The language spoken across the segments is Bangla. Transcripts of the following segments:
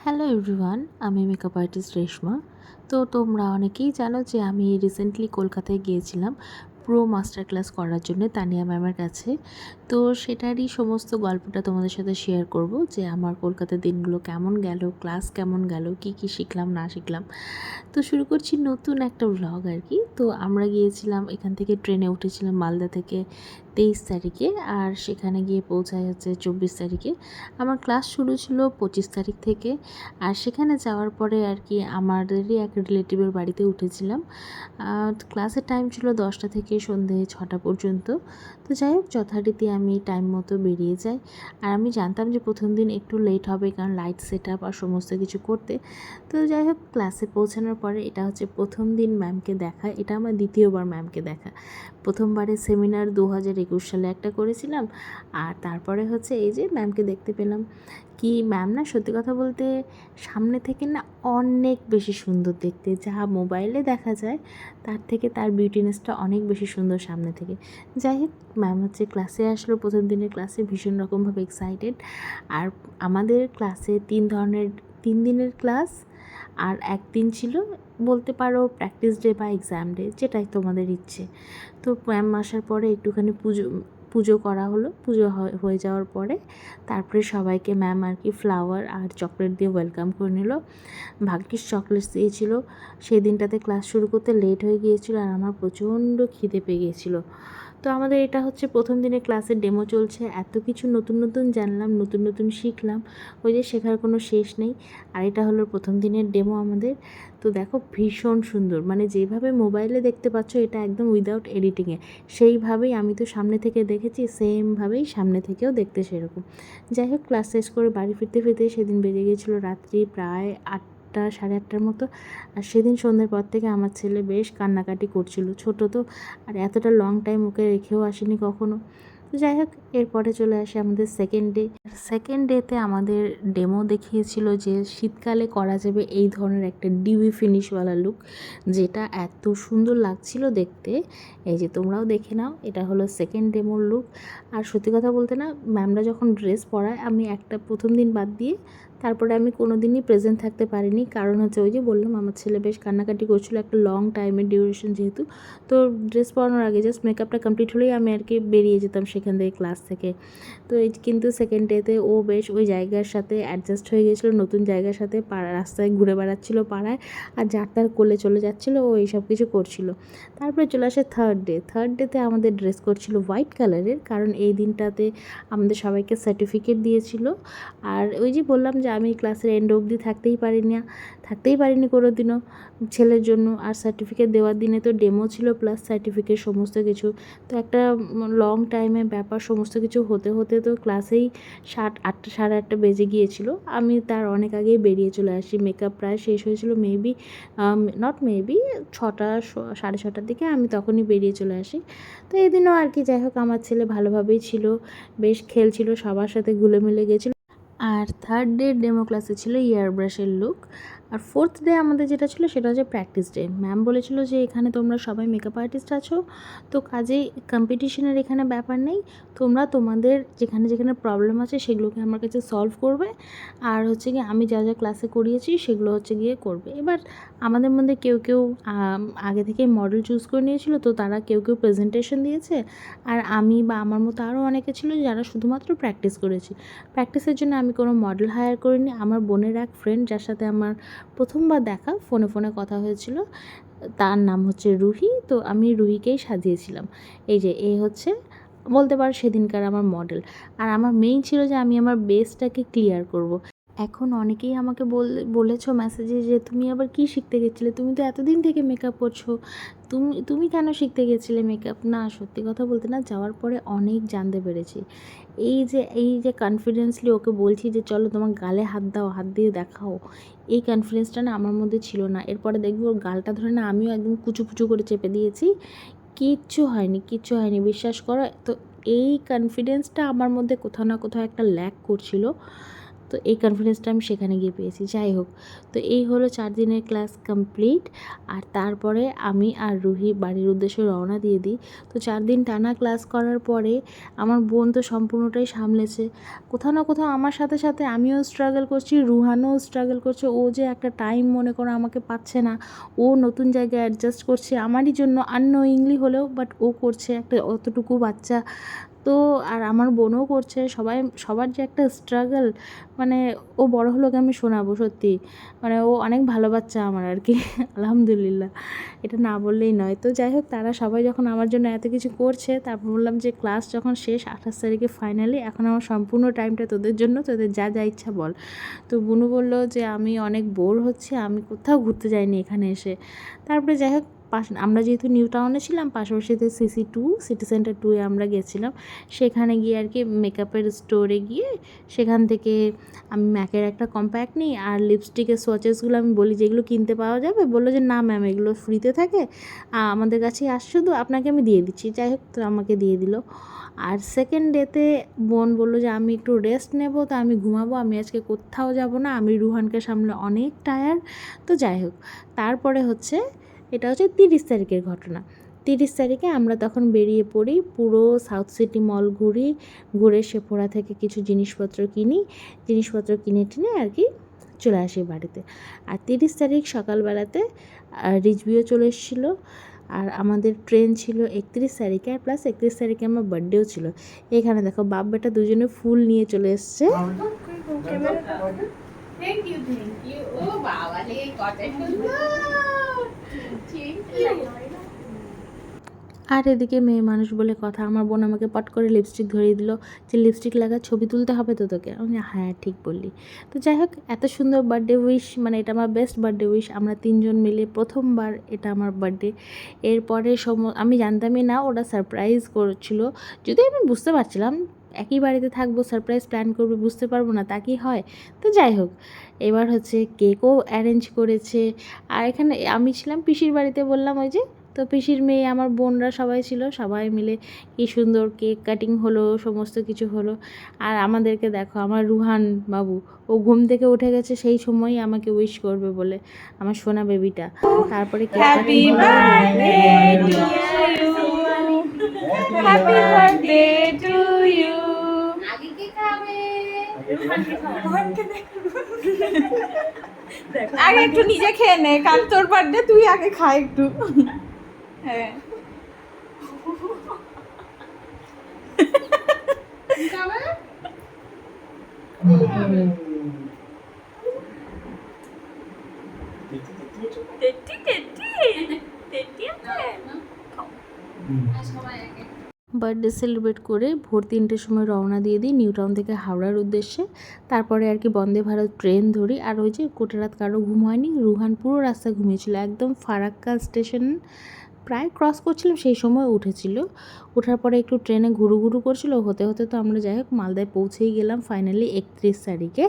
হ্যালো এভরিওয়ান, আমি মেকআপ আর্টিস্ট রেশমা। তো তোমরা অনেকেই জানো যে আমি রিসেন্টলি কলকাতায় গিয়েছিলাম প্রো মাস্টার ক্লাস করার জন্য তানিয়া ম্যামের কাছে। তো সেটারই সমস্ত গল্পটা তোমাদের সাথে শেয়ার করব যে আমার কলকাতার দিনগুলো কেমন গেল, ক্লাস কেমন গেল, কি কি শিখলাম না শিখলাম। তো শুরু করছি নতুন একটা ব্লগ আর কি। তো আমরা গিয়েছিলাম, এখান থেকে ট্রেনে উঠেছিলাম মালদা থেকে 23 তারিখে, আর সেখানে গিয়ে পৌঁছায় হচ্ছে 24 তারিখে। আমার ক্লাস শুরু ছিল 25 তারিখ থেকে। আর সেখানে যাওয়ার পরে আর কি আমাদেরই এক রিলেটিভের বাড়িতে উঠেছিলাম। ক্লাসের টাইম ছিল 10টা থেকে সন্ধে 6টা পর্যন্ত। তো যাই হোক, যথারীতি আমি টাইম মতো বেরিয়ে যাই। আর আমি জানতাম যে প্রথম দিন একটু লেট হবে, কারণ লাইট সেট আপ আর সমস্ত কিছু করতে। তো যাই হোক, ক্লাসে পৌঁছানোর পরে এটা হচ্ছে প্রথম দিন ম্যামকে দেখা। এটা আমার দ্বিতীয়বার ম্যামকে দেখা। প্রথমবারে সেমিনার 2021 সালে একটা করেছিলাম, আর তারপরে হচ্ছে এই যে ম্যামকে দেখতে পেলাম। কি ম্যাম না, সত্যি কথা বলতে সামনে থেকে না অনেক বেশি সুন্দর দেখতে। যা মোবাইলে দেখা যায় তার থেকে তার বিউটিনেসটা অনেক বেশি সুন্দর সামনে থেকে। যাই হোক, ম্যাম হচ্ছে ক্লাসে আসলো। প্রথম দিনের ক্লাসে ভীষণ রকমভাবে এক্সাইটেড। আর আমাদের ক্লাসে 3 দিনের ক্লাস, আর একদিন ছিল বলতে পারো প্র্যাকটিস ডে বা এক্সাম ডে, যেটাই তোমাদের ইচ্ছে। তো ম্যাম আসার পরে একটুখানি পুজো করা হলো। পুজো হয়ে যাওয়ার পরে তারপরে সবাইকে ম্যাম আর কি ফ্লাওয়ার আর চকলেট দিয়ে ওয়েলকাম করে নিল। ভাগ্যিস চকলেটস দিয়েছিল। সেই দিনটাতে ক্লাস শুরু করতে লেট হয়ে গিয়েছিল, আর আমার প্রচণ্ড খিদে পেয়ে গিয়েছিলো। তো আমাদের এটা হচ্ছে প্রথম দিনে ক্লাসের ডেমো চলছে। এত কিছু নতুন নতুন জানলাম, নতুন নতুন শিখলাম, ওই যে শেখার কোনো শেষ নেই। আর এটা হলো প্রথম দিনের ডেমো আমাদের। তো দেখো ভীষণ সুন্দর, মানে যেভাবে মোবাইলে দেখতে পাচ্ছ এটা একদম উইদাউট এডিটিংয়ে, সেইভাবেই আমি তো সামনে থেকে দেখেছি, সেমভাবেই সামনে থেকেও দেখতে সেরকম। যাই হোক, ক্লাস শেষ করে বাড়ি ফিরতে ফিরতে সেদিন বেজে গিয়েছিলো রাত্রি প্রায় 8টা, সাড়ে 8টার মতো। আর সেদিন সন্ধ্যের পর থেকে আমার ছেলে বেশ কান্নাকাটি করছিল, ছোটো তো, আর এতটা লং টাইম ওকে রেখেও আসেনি কখনো। তো যাই হোক, এরপরে চলে আসে আমাদের সেকেন্ড ডে। সেকেন্ড ডেতে আমাদের ডেমো দেখিয়েছিল যে শীতকালে করা যাবে এই ধরনের একটা ডিউই ফিনিশওয়ালা লুক, যেটা এত সুন্দর লাগছিল দেখতে। এই যে তোমরাও দেখে নাও, এটা হলো সেকেন্ড ডেমোর লুক। আর সত্যি কথা বলতে না, ম্যামরা যখন ড্রেস পরায়, আমি একটা প্রথম দিন বাদ দিয়ে তারপরে আমি কোনো দিনই প্রেজেন্ট থাকতে পারিনি। কারণ হচ্ছে ওই যে বললাম, আমার ছেলে বেশ কান্নাকাটি করছিল, একটা লং টাইমের ডিউরেশন যেহেতু। তো ড্রেস পরানোর আগে জাস্ট মেকআপটা কমপ্লিট হলেই আমি আর কি বেরিয়ে যেতাম সেখান থেকে, ক্লাস থেকে। তো এই কিন্তু সেকেন্ড ডেতে ও বেশ ওই জায়গার সাথে অ্যাডজাস্ট হয়ে গিয়েছিলো, নতুন জায়গার সাথে। রাস্তায় ঘুরে বেড়াচ্ছিলো পাড়ায়, আর যার তার কোলে চলে যাচ্ছিলো, ও এইসব কিছু করছিল। তারপরে চলে আসে থার্ড ডে। থার্ড ডেতে আমাদের ড্রেস কোড ছিল হোয়াইট কালারের, কারণ এই দিনটাতে আমাদের সবাইকে সার্টিফিকেট দিয়েছিল। আর ওই যে বললাম যে আমি ক্লাসের এন্ড অবধি থাকতেই পারিনি কোনো দিনও ছেলের জন্য। আর সার্টিফিকেট দেওয়ার দিনে তো ডেমো ছিল প্লাস সার্টিফিকেট সমস্ত কিছু। তো একটা লং টাইমের ব্যাপার, সমস্ত কিছু হতে হতে তো ক্লাসেই 8টা, সাড়ে 8টা বেজে গিয়েছিল। আমি তার অনেক আগেই বেরিয়ে চলে আসি। মেকআপ প্রায় শেষ হয়েছিল, মেবি নট মেবি 6টা, 6:30টার দিকে আমি তখনই বেরিয়ে চলে আসি। তো এই দিনও আর কি, যাই হোক, আমার ছেলে ভালোভাবেই ছিল, বেশ খেলছিল, সবার সাথে ঘুলে মিলে গেছিলো। আর থার্ড ডে ডেমো ক্লাসে ছিল ইয়ার ব্রাশের লুক। আর ফোর্থ ডে আমাদের যেটা ছিল সেটা হচ্ছে প্র্যাকটিস ডে। ম্যাম বলেছিল যে এখানে তোমরা সবাই মেকআপ আর্টিস্ট আছো, তো কাজেই কম্পিটিশনের এখানে ব্যাপার নেই। তোমরা তোমাদের যেখানে যেখানে প্রবলেম আছে সেগুলোকে আমার কাছে সলভ করবে, আর হচ্ছে গিয়ে আমি যা যা ক্লাসে করিয়েছি সেগুলো হচ্ছে গিয়ে করবে। এবার আমাদের মধ্যে কেউ কেউ আগে থেকে মডেল চুজ করে নিয়েছিল, তো তারা কেউ কেউ প্রেজেন্টেশন দিয়েছে। আর আমি বা আমার মতো আরও অনেকে ছিল যারা শুধুমাত্র প্র্যাকটিস করেছি। প্র্যাকটিসের জন্য আমি কোনো মডেল হায়ার করিনি। আমার বোনের এক ফ্রেন্ড, যার সাথে আমার প্রথমবার দেখা, ফোনে ফোনে কথা হয়েছিল, তার নাম হচ্ছে রুহি। তো আমি রুহিকেই সাজিয়েছিলাম। এই যে এ হচ্ছে বলতে পারো সেদিনকার আমার মডেল। আর আমার মেইন ছিল যে আমি আমার বেসটাকে ক্লিয়ার করব। এখন অনেকেই আমাকে বলেছো মেসেজে যে তুমি আবার কি শিখতে গেছিলে, তুমি তো এতদিন থেকে মেকআপ করছো, তুমি তুমি কেন শিখতে গেছিলে মেকআপ। না, সত্যি কথা বলতে না, যাওয়ার পরে অনেক জানতে পেরেছি। এই যে কনফিডেন্সলি ওকে বলছি যে চলো তোমার গালে হাত দাও, হাত দিয়ে দেখাও, এই কনফিডেন্সটা না আমার মধ্যে ছিল না। এরপরে দেখবি ওর গালটা ধরে না আমিও একদম কুচু কুচু করে চেপে দিয়েছি। কিচ্ছু হয়নি, বিশ্বাস করো। তো এই কনফিডেন্সটা আমার মধ্যে কোথাও না কোথাও একটা ল্যাক করছিল। তো এই কনফিডেন্সটা আমি সেখানে গিয়ে পেয়েছি। যাই হোক, তো এই হলো 4 দিনের ক্লাস কমপ্লিট। আর তারপরে আমি আর রুহি বাড়ির উদ্দেশ্যে রওনা দিয়ে দিই। তো 4 দিন টানা ক্লাস করার পরে আমার বোন তো সম্পূর্ণটাই সামলেছে। কোথাও না কোথাও আমার সাথে সাথে আমিও স্ট্রাগল করছি, রুহানও স্ট্রাগল করছে। ও যে একটা টাইম মনে করো আমাকে পাচ্ছে না, ও নতুন জায়গায় অ্যাডজাস্ট করছে আমারই জন্য, আননোয়িংলি হলেও, বাট ও করছে। একটা অতটুকু বাচ্চা তো, আর আমার বোনও করছে। সবার যে একটা স্ট্রাগল, মানে ও বড় হলো আমি শোনাবো সত্যি, মানে ও অনেক ভালো বাচ্চা আমার আর কি। আলহামদুলিল্লাহ, এটা না বললেই নয়। তো যাই হোক, তারা সবাই যখন আমার জন্য এত কিছু করছে, তারপর বললাম যে ক্লাস যখন শেষ 28 তারিখে ফাইনালি, এখন আমার সম্পূর্ণ টাইমটা তোদের জন্য, তোদের যা যা ইচ্ছা বল। তো বুনু বলল যে আমি অনেক বোর হচ্ছি, আমি কোথাও ঘুরতে যাইনি এখানে এসে। তারপরে যাই হোক, আমরা যেহেতু নিউ টাউনে ছিলাম, পাশাপাশিতে CC2 সিটি সেন্টার 2-এ আমরা গেছিলাম। সেখানে গিয়ে আর কি মেকআপের স্টোরে গিয়ে সেখান থেকে আমি ম্যাকের একটা কম্প্যাক্ট নিই, আর লিপস্টিকের সোয়াচেসগুলো আমি বলি যেগুলো কিনতে পাওয়া যাবে, বললো যে না ম্যাম, এগুলো ফ্রিতে থাকে, আমাদের কাছেই আসছে, শুধু আপনাকে আমি দিয়ে দিচ্ছি। যাই হোক, তো আমাকে দিয়ে দিল। আর সেকেন্ড ডেতে বোন বললো যে আমি একটু রেস্ট নেব, তো আমি ঘুমাবো, আমি আজকে কোথাও যাব না, আমি রুহানকে সামলে অনেক টায়ার্ড। তো যাই হোক, তারপরে হচ্ছে, এটা হচ্ছে 30 তারিখের ঘটনা। 30 তারিখে আমরা তখন বেরিয়ে পড়ি, পুরো সাউথ সিটি মল ঘুরে সেফোরা থেকে কিছু জিনিসপত্র কিনে টিনে আর কি চলে আসি বাড়িতে। আর 30 তারিখ সকালবেলাতে রিজভিও চলে এসেছিলো। আর আমাদের ট্রেন ছিল 31 তারিখে, আর প্লাস 31 তারিখে আমার বার্থডেও ছিল। এখানে দেখো বাপ বেটা দুজনে ফুল নিয়ে চলে এসছে। থ্যাংক ইউ ও বাবা রে, কত সুন্দর। Thank you. আর এদিকে মেয়ে মানুষ বলে কথা, আমার বোন আমাকে পট করে লিপস্টিক ধরিয়ে দিল যে লিপস্টিক লাগা, ছবি তুলতে হবে তো তোকে। আমি হ্যাঁ ঠিক বললি। তো যাই হোক, এত সুন্দর বার্থডে উইশ, মানে এটা আমার বেস্ট বার্থডে উইশ। আমরা 3 জন মিলে প্রথমবার এটা আমার বার্থডে। এরপরে আমি জানতামই না ওরা সারপ্রাইজ করছিল, যদি আমি বুঝতে পারছিলাম একই বাড়িতে থাকবো, সারপ্রাইজ প্ল্যান করবে, বুঝতে পারবো না, তা কি হয়। তো যাই হোক, এবার হচ্ছে কেকও অ্যারেঞ্জ করেছে। আর এখানে আমি ছিলাম পিসির বাড়িতে, বললাম ওই যে, তো পিসির মেয়ে, আমার বোনরা সবাই ছিল, সবাই মিলে কী সুন্দর কেক কাটিং হলো, সমস্ত কিছু হলো। আর আমাদেরকে দেখো, আমার রুহান বাবু, ও ঘুম থেকে উঠে গেছে সেই সময়ই আমাকে উইশ করবে বলে, আমার সোনা বেবিটা। তারপরে কেক কাটিং হলো। Happy birthday to you. আগে কে খাবে? আগে একটু নিজে খেয়ে নে, কাল তোর বার্থডে, তুই আগে খা একটু। হ্যাঁ, খাবে? বার্থডে সেলিব্রেট করে ভোর 3টের সময় রওনা দিয়ে দিই নিউ টাউন থেকে হাওড়ার উদ্দেশ্যে। তারপরে আর কি বন্দে ভারত ট্রেন ধরি। আর ওই যে গোটা রাত কারো ঘুম হয়নি, রুহান পুরো রাস্তা ঘুমিয়েছিল। একদম ফারাক্কা স্টেশন প্রায় ক্রস করছিলাম সেই সময় উঠেছিল। ওঠার পরে একটু ট্রেনে ঘুরু করছিল, হতে হতে তো আমরা যাই হোক মালদায় পৌঁছেই গেলাম ফাইনালি 31 তারিখে।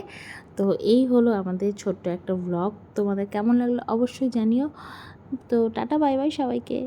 তো এই হলো আমাদের ছোট্ট একটা ব্লগ। তোমাদের কেমন লাগলো অবশ্যই জানিও। তো টাটা বাই বাই সবাইকে।